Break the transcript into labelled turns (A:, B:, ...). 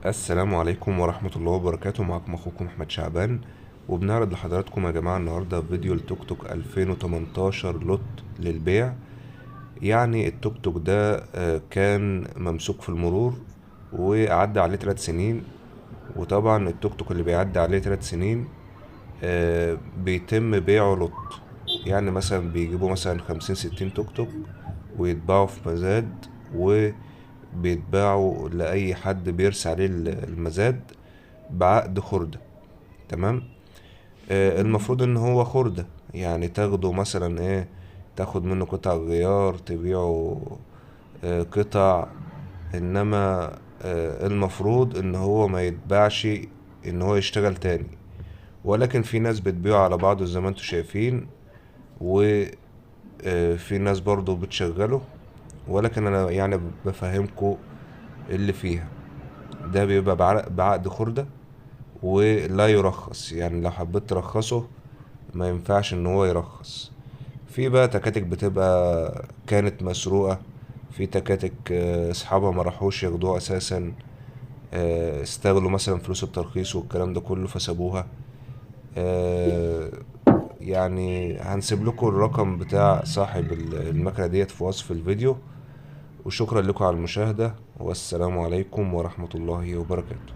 A: السلام عليكم ورحمة الله وبركاته. معكم أخوكم أحمد شعبان، وبنعرض لحضراتكم يا جماعة النهاردة فيديو التوك توك 2018 لوت للبيع. يعني التوك توك ده كان ممسوك في المرور وعدى عليه 3 سنين. وطبعا التوك توك اللي بيعدي عليه 3 سنين بيتم بيعه لوت. يعني مثلا بيجيبوا مثلا 50 60 توك توك ويتباعوا في مزاد، وبيتباعوا لأي حد بيرسي عليه المزاد بعقد خردة. تمام. المفروض ان هو خردة، يعني تاخده مثلا ايه، تاخد منه قطع غيار تبيعه قطع. انما المفروض ان هو ما يتباعش، ان هو يشتغل تاني. ولكن في ناس بتبيعه على بعضه زي ما انتوا شايفين، وفي ناس برضو بتشغله. ولكن انا يعني بفهمكم اللي فيها. ده بيبقى بعقد خردة ولا يرخص، يعني لو حبيت ترخصه ما ينفعش ان هو يرخص. في بقى تكاتك بتبقى كانت مسروقة، في تكاتك اصحابها ما راحوش ياخدوها اساسا، استغلوا مثلا فلوس الترخيص والكلام ده كله فسابوها. آه، يعني هنسيب لكم الرقم بتاع صاحب المكنة ديت في وصف الفيديو. وشكرا لكم على المشاهدة، والسلام عليكم ورحمة الله وبركاته.